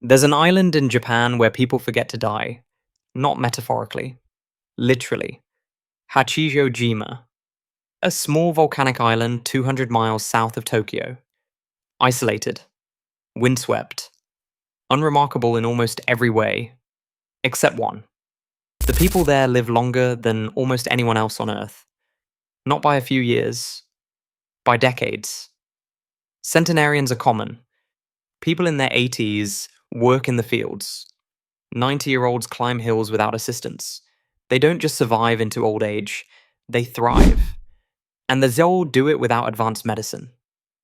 There's an island in Japan where people forget to die. Not metaphorically, literally. Hachijojima, a small volcanic island 200 miles south of Tokyo. Isolated, windswept, unremarkable in almost every way, except one. The people there live longer than almost anyone else on Earth. Not by a few years, by decades. Centenarians are common. People in their 80s work in the fields. 90-year-olds climb hills without assistance. They don't just survive into old age, they thrive. And they all do it without advanced medicine,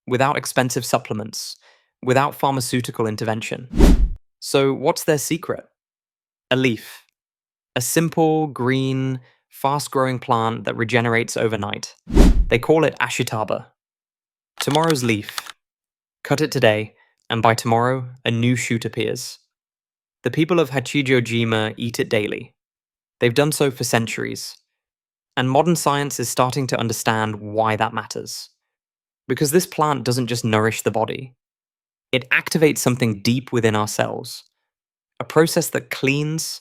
without expensive supplements, without pharmaceutical intervention. So what's their secret? A leaf. A simple, green, fast-growing plant that regenerates overnight. They call it ashitaba. Tomorrow's leaf. Cut it today, and by tomorrow, a new shoot appears. The people of Hachijojima eat it daily. They've done so for centuries. And modern science is starting to understand why that matters. Because this plant doesn't just nourish the body. It activates something deep within our cells. A process that cleans,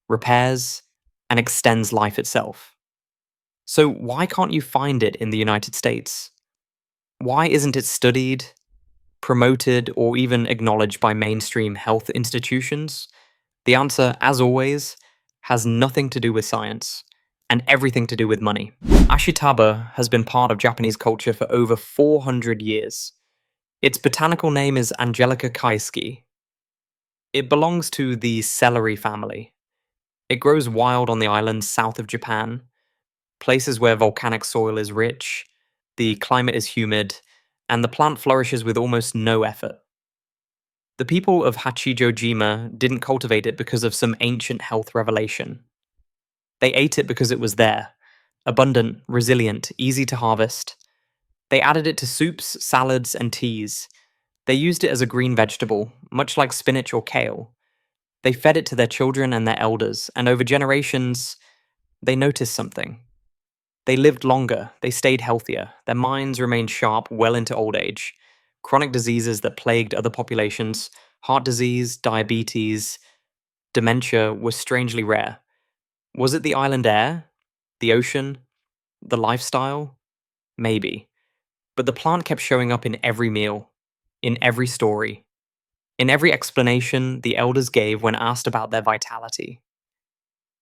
repairs, and extends life itself. So why can't you find it in the United States? Why isn't it studied, promoted, or even acknowledged by mainstream health institutions? The answer, as always, has nothing to do with science, and everything to do with money. Ashitaba has been part of Japanese culture for over 400 years. Its botanical name is Angelica kaisuki. It belongs to the celery family. It grows wild on the islands south of Japan, places where volcanic soil is rich, the climate is humid, and the plant flourishes with almost no effort. The people of Hachijojima didn't cultivate it because of some ancient health revelation. They ate it because it was there, abundant, resilient, easy to harvest. They added it to soups, salads, and teas. They used it as a green vegetable, much like spinach or kale. They fed it to their children and their elders, and over generations, they noticed something. They lived longer, they stayed healthier, their minds remained sharp well into old age. Chronic diseases that plagued other populations, heart disease, diabetes, dementia, were strangely rare. Was it the island air? The ocean? The lifestyle? Maybe. But the plant kept showing up in every meal, in every story, in every explanation the elders gave when asked about their vitality.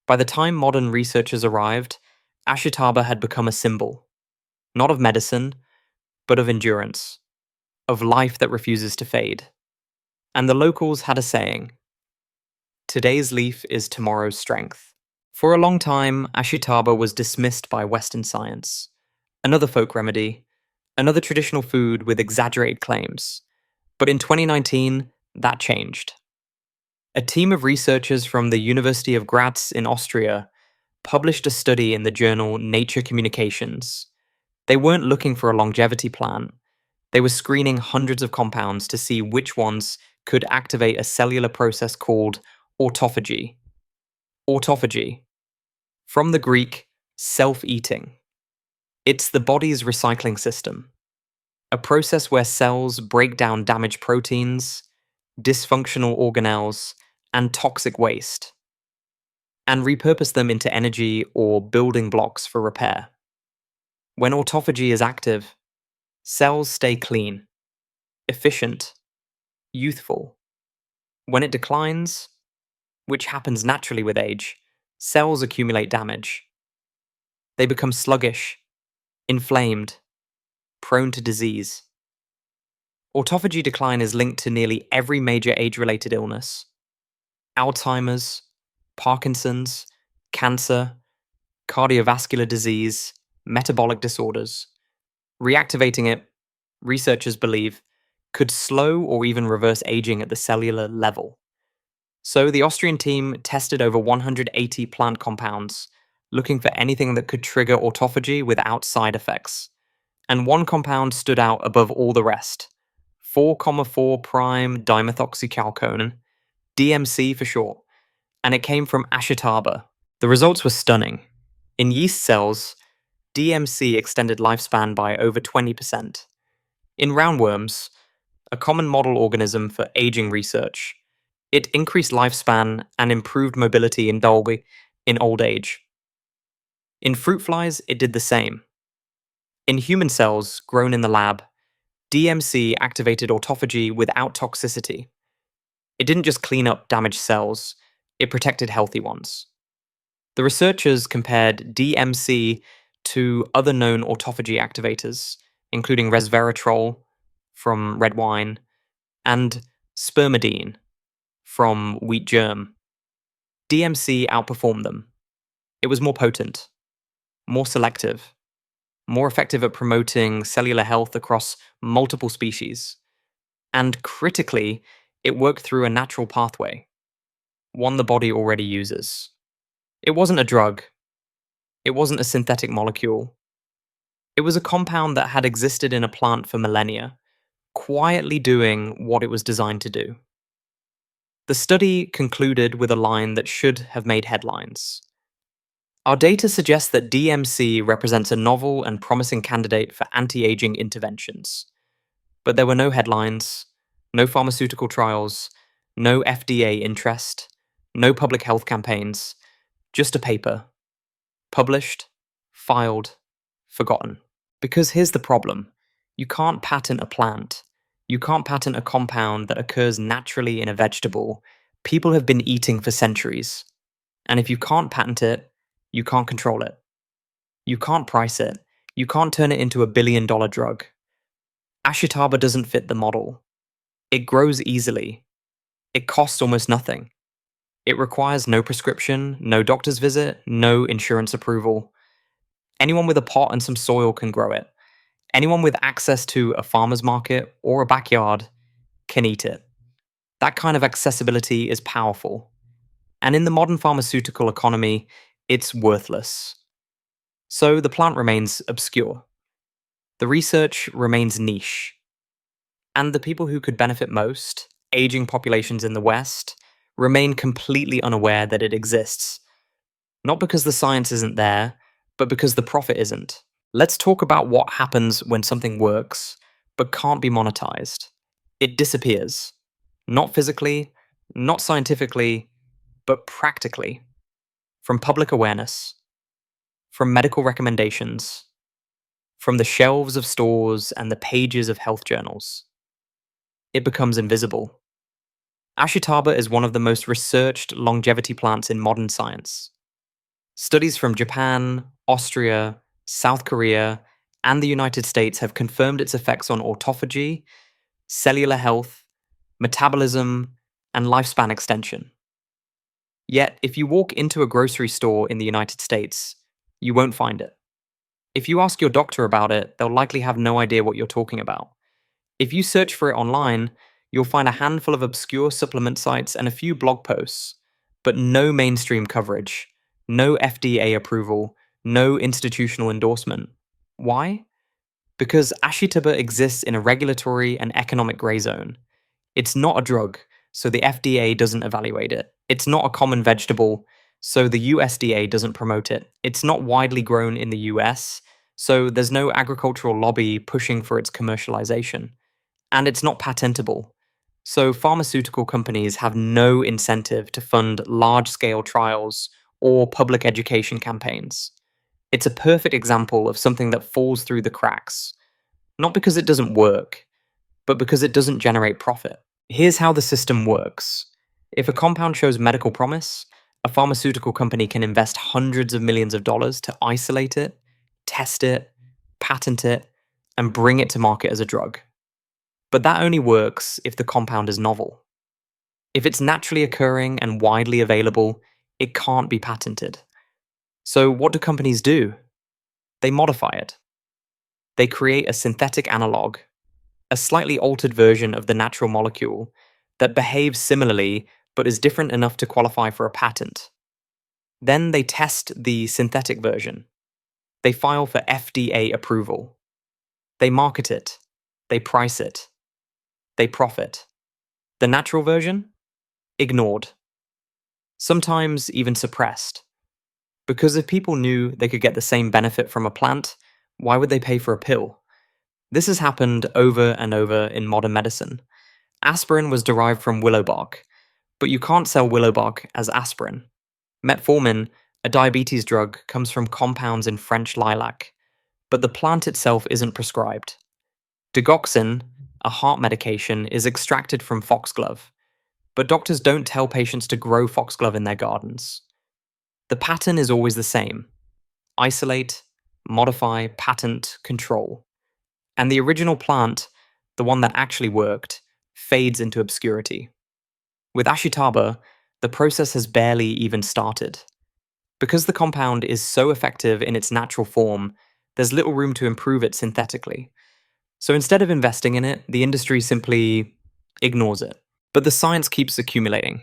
By the time modern researchers arrived, ashitaba had become a symbol, not of medicine, but of endurance, of life that refuses to fade. And the locals had a saying, "Today's leaf is tomorrow's strength." For a long time, ashitaba was dismissed by Western science. Another folk remedy, another traditional food with exaggerated claims. But in 2019, that changed. A team of researchers from the University of Graz in Austria published a study in the journal Nature Communications. They weren't looking for a longevity plant. They were screening hundreds of compounds to see which ones could activate a cellular process called autophagy. Autophagy, from the Greek, self-eating. It's the body's recycling system, a process where cells break down damaged proteins, dysfunctional organelles, and toxic waste, and repurpose them into energy or building blocks for repair. When autophagy is active, cells stay clean, efficient, youthful. When it declines, which happens naturally with age, cells accumulate damage. They become sluggish, inflamed, prone to disease. Autophagy decline is linked to nearly every major age-related illness. Alzheimer's, Parkinson's, cancer, cardiovascular disease, metabolic disorders. Reactivating it, researchers believe, could slow or even reverse aging at the cellular level. So the Austrian team tested over 180 plant compounds, looking for anything that could trigger autophagy without side effects. And one compound stood out above all the rest: 4,4 prime dimethoxychalcone, DMC for short, and it came from ashitaba. The results were stunning. In yeast cells, DMC extended lifespan by over 20%. In roundworms, a common model organism for aging research, It increased lifespan and improved mobility in Dolby in old age. In fruit flies, it did the same. In human cells grown in the lab, DMC activated autophagy without toxicity. It didn't just clean up damaged cells, it protected healthy ones. The researchers compared DMC to other known autophagy activators, including resveratrol from red wine and spermidine from wheat germ. DMC outperformed them. It was more potent, more selective, more effective at promoting cellular health across multiple species. And critically, it worked through a natural pathway, one the body already uses. It wasn't a drug. It wasn't a synthetic molecule. It was a compound that had existed in a plant for millennia, quietly doing what it was designed to do. The study concluded with a line that should have made headlines. Our data suggests that DMC represents a novel and promising candidate for anti-aging interventions. But there were no headlines, no pharmaceutical trials, no FDA interest, no public health campaigns, just a paper. Published, filed, forgotten. Because here's the problem. You can't patent a plant. You can't patent a compound that occurs naturally in a vegetable people have been eating for centuries. And if you can't patent it, you can't control it. You can't price it. You can't turn it into a billion-dollar drug. Ashitaba doesn't fit the model. It grows easily. It costs almost nothing. It requires no prescription, no doctor's visit, no insurance approval. Anyone with a pot and some soil can grow it. Anyone with access to a farmer's market or a backyard can eat it. That kind of accessibility is powerful. And in the modern pharmaceutical economy, it's worthless. So the plant remains obscure. The research remains niche. And the people who could benefit most, aging populations in the West, remain completely unaware that it exists. Not because the science isn't there, but because the profit isn't. Let's talk about what happens when something works, but can't be monetized. It disappears. Not physically, not scientifically, but practically. From public awareness, from medical recommendations, from the shelves of stores and the pages of health journals. It becomes invisible. Ashitaba is one of the most researched longevity plants in modern science. Studies from Japan, Austria, South Korea, and the United States have confirmed its effects on autophagy, cellular health, metabolism, and lifespan extension. Yet, if you walk into a grocery store in the United States, you won't find it. If you ask your doctor about it, they'll likely have no idea what you're talking about. If you search for it online, you'll find a handful of obscure supplement sites and a few blog posts, but no mainstream coverage, no FDA approval, no institutional endorsement. Why? Because Ashitaba exists in a regulatory and economic gray zone. It's not a drug, so the FDA doesn't evaluate it. It's not a common vegetable, so the USDA doesn't promote it. It's not widely grown in the US, so there's no agricultural lobby pushing for its commercialization. And it's not patentable, so pharmaceutical companies have no incentive to fund large-scale trials or public education campaigns. It's a perfect example of something that falls through the cracks, not because it doesn't work, but because it doesn't generate profit. Here's how the system works. If a compound shows medical promise, a pharmaceutical company can invest hundreds of millions of dollars to isolate it, test it, patent it, and bring it to market as a drug. But that only works if the compound is novel. If it's naturally occurring and widely available, it can't be patented. So what do companies do? They modify it. They create a synthetic analog, a slightly altered version of the natural molecule that behaves similarly but is different enough to qualify for a patent. Then they test the synthetic version. They file for FDA approval. They market it. They price it. They profit. The natural version? Ignored. Sometimes even suppressed. Because if people knew they could get the same benefit from a plant, why would they pay for a pill? This has happened over and over in modern medicine. Aspirin was derived from willow bark. But you can't sell willow bark as aspirin. Metformin, a diabetes drug, comes from compounds in French lilac, but the plant itself isn't prescribed. Digoxin, a heart medication, is extracted from foxglove, but doctors don't tell patients to grow foxglove in their gardens. The pattern is always the same: isolate, modify, patent, control. And the original plant, the one that actually worked, fades into obscurity. With Ashitaba, the process has barely even started. Because the compound is so effective in its natural form, there's little room to improve it synthetically. So instead of investing in it, the industry simply ignores it. But the science keeps accumulating.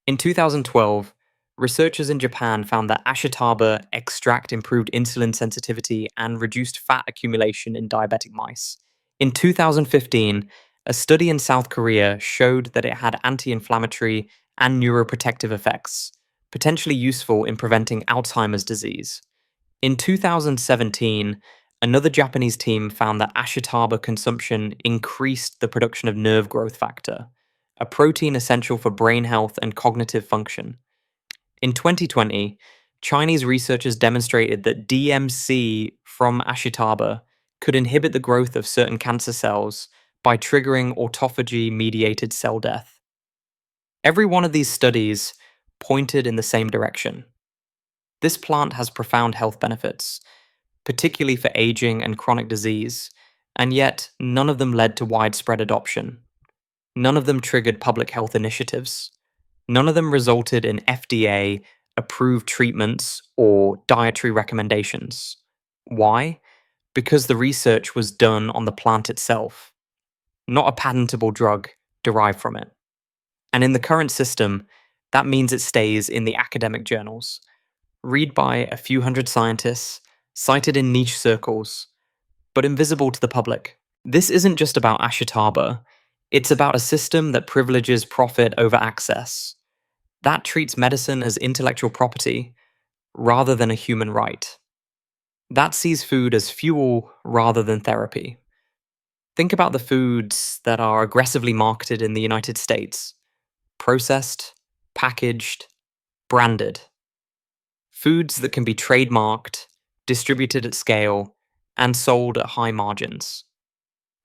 In 2012, researchers in Japan found that Ashitaba extract improved insulin sensitivity and reduced fat accumulation in diabetic mice. In 2015, a study in South Korea showed that it had anti-inflammatory and neuroprotective effects, potentially useful in preventing Alzheimer's disease. In 2017, another Japanese team found that Ashitaba consumption increased the production of nerve growth factor, a protein essential for brain health and cognitive function. In 2020, Chinese researchers demonstrated that DMC from Ashitaba could inhibit the growth of certain cancer cells by triggering autophagy-mediated cell death. Every one of these studies pointed in the same direction. This plant has profound health benefits, particularly for aging and chronic disease, and yet none of them led to widespread adoption. None of them triggered public health initiatives. None of them resulted in FDA approved treatments or dietary recommendations. Why? Because the research was done on the plant itself, not a patentable drug derived from it. And in the current system, that means it stays in the academic journals, read by a few hundred scientists, cited in niche circles, but invisible to the public. This isn't just about Ashitaba, it's about a system that privileges profit over access. That treats medicine as intellectual property rather than a human right. That sees food as fuel rather than therapy. Think about the foods that are aggressively marketed in the United States: processed, packaged, branded. Foods that can be trademarked, distributed at scale, and sold at high margins.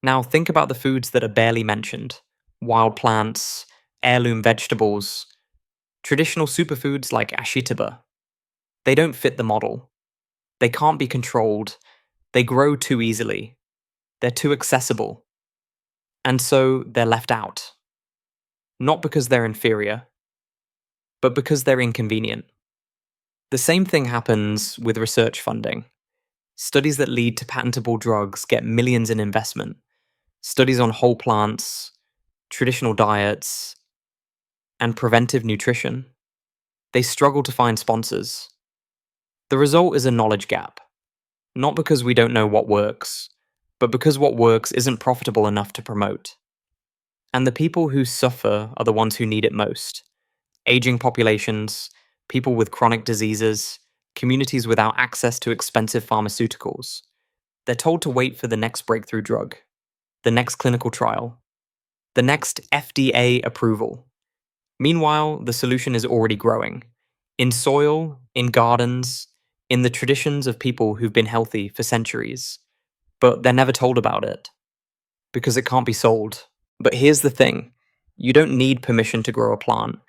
Now think about the foods that are barely mentioned: wild plants, heirloom vegetables, traditional superfoods like ashitaba. They don't fit the model. They can't be controlled. They grow too easily. They're too accessible. And so they're left out. Not because they're inferior, but because they're inconvenient. The same thing happens with research funding. Studies that lead to patentable drugs get millions in investment. Studies on whole plants, traditional diets, and preventive nutrition. They struggle to find sponsors. The result is a knowledge gap. Not because we don't know what works, but because what works isn't profitable enough to promote. And the people who suffer are the ones who need it most: aging populations, people with chronic diseases, communities without access to expensive pharmaceuticals. They're told to wait for the next breakthrough drug, the next clinical trial, the next FDA approval. Meanwhile, the solution is already growing. In soil, in gardens, in the traditions of people who've been healthy for centuries. But they're never told about it, because it can't be sold. But here's the thing: you don't need permission to grow a plant.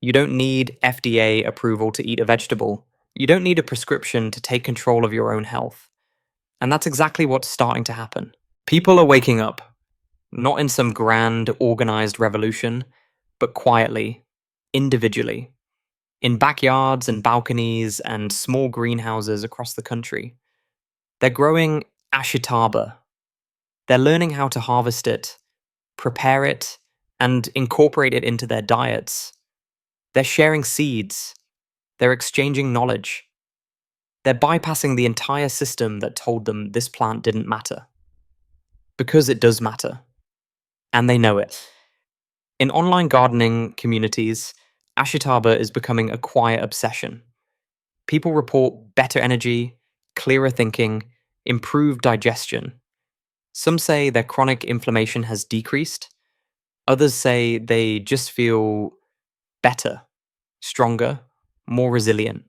You don't need FDA approval to eat a vegetable. You don't need a prescription to take control of your own health. And that's exactly what's starting to happen. People are waking up, not in some grand, organized revolution, but quietly, individually, in backyards and balconies and small greenhouses across the country. They're growing ashitaba. They're learning how to harvest it, prepare it, and incorporate it into their diets. They're sharing seeds. They're exchanging knowledge. They're bypassing the entire system that told them this plant didn't matter. Because it does matter. And they know it. In online gardening communities, ashitaba is becoming a quiet obsession. People report better energy, clearer thinking, improved digestion. Some say their chronic inflammation has decreased. Others say they just feel better, stronger, more resilient.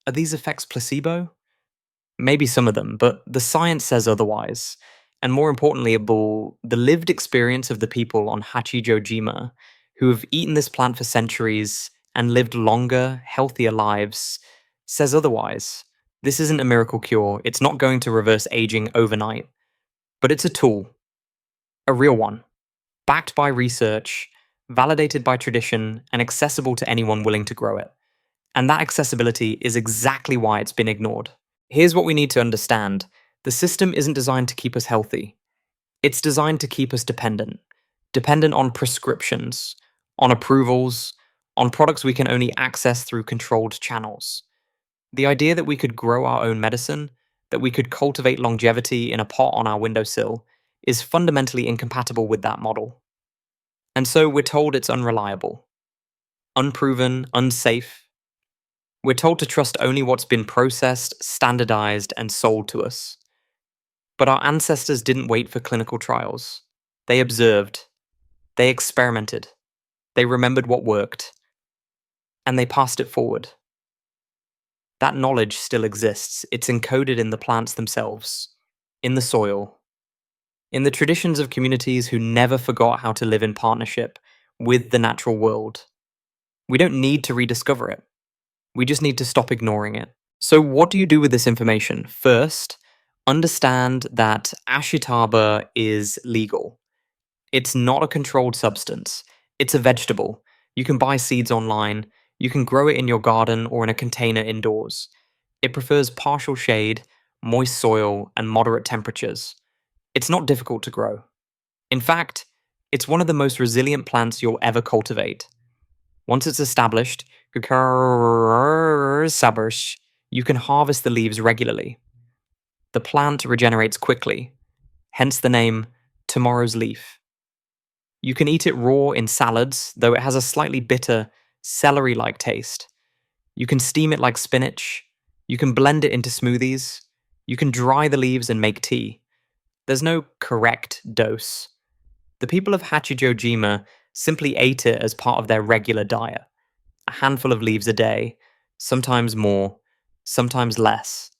Are these effects placebo? Maybe some of them, but the science says otherwise. And more importantly, Abul, the lived experience of the people on Hachijojima who have eaten this plant for centuries and lived longer, healthier lives says otherwise. This isn't a miracle cure. It's not going to reverse aging overnight. But it's a tool, a real one, backed by research, validated by tradition, and accessible to anyone willing to grow it. And that accessibility is exactly why it's been ignored. Here's what we need to understand. The system isn't designed to keep us healthy. It's designed to keep us dependent. Dependent on prescriptions, on approvals, on products we can only access through controlled channels. The idea that we could grow our own medicine, that we could cultivate longevity in a pot on our windowsill, is fundamentally incompatible with that model. And so we're told it's unreliable, unproven, unsafe. We're told to trust only what's been processed, standardized, and sold to us. But our ancestors didn't wait for clinical trials. They observed, they experimented, they remembered what worked, and they passed it forward. That knowledge still exists. It's encoded in the plants themselves, in the soil, in the traditions of communities who never forgot how to live in partnership with the natural world. We don't need to rediscover it. We just need to stop ignoring it. So what do you do with this information? First, understand that ashitaba is legal. It's not a controlled substance. It's a vegetable. You can buy seeds online. You can grow it in your garden or in a container indoors. It prefers partial shade, moist soil, and moderate temperatures. It's not difficult to grow. In fact, it's one of the most resilient plants you'll ever cultivate. Once it's established, you can harvest the leaves regularly. The plant regenerates quickly, hence the name tomorrow's leaf. You can eat it raw in salads, though it has a slightly bitter, celery-like taste. You can steam it like spinach. You can blend it into smoothies. You can dry the leaves and make tea. There's no correct dose. The people of Hachijojima simply ate it as part of their regular diet. A handful of leaves a day, sometimes more, sometimes less.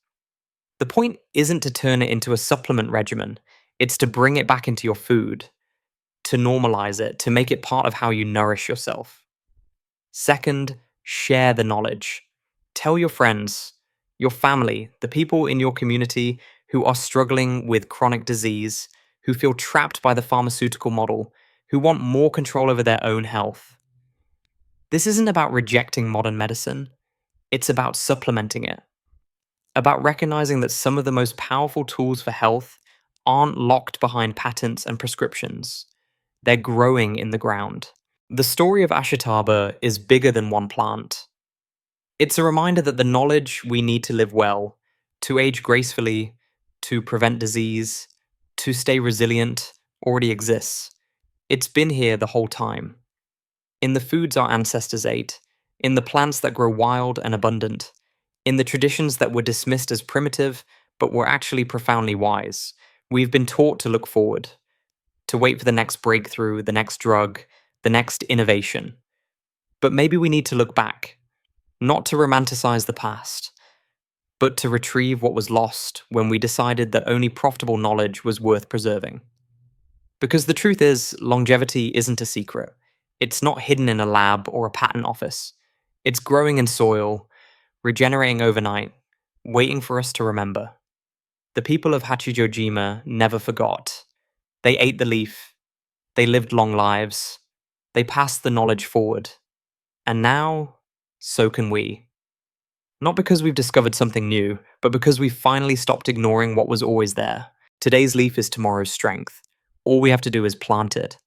The point isn't to turn it into a supplement regimen, it's to bring it back into your food, to normalize it, to make it part of how you nourish yourself. Second, share the knowledge. Tell your friends, your family, the people in your community who are struggling with chronic disease, who feel trapped by the pharmaceutical model, who want more control over their own health. This isn't about rejecting modern medicine, it's about supplementing it. About recognizing that some of the most powerful tools for health aren't locked behind patents and prescriptions. They're growing in the ground. The story of Ashitaba is bigger than one plant. It's a reminder that the knowledge we need to live well, to age gracefully, to prevent disease, to stay resilient, already exists. It's been here the whole time. In the foods our ancestors ate, in the plants that grow wild and abundant, in the traditions that were dismissed as primitive but were actually profoundly wise. We've been taught to look forward, to wait for the next breakthrough, the next drug, the next innovation. But maybe we need to look back, not to romanticize the past, but to retrieve what was lost when we decided that only profitable knowledge was worth preserving. Because the truth is, longevity isn't a secret. It's not hidden in a lab or a patent office. It's growing in soil, regenerating overnight, waiting for us to remember. The people of Hachijojima never forgot. They ate the leaf. They lived long lives. They passed the knowledge forward. And now, so can we. Not because we've discovered something new, but because we've finally stopped ignoring what was always there. Today's leaf is tomorrow's strength. All we have to do is plant it.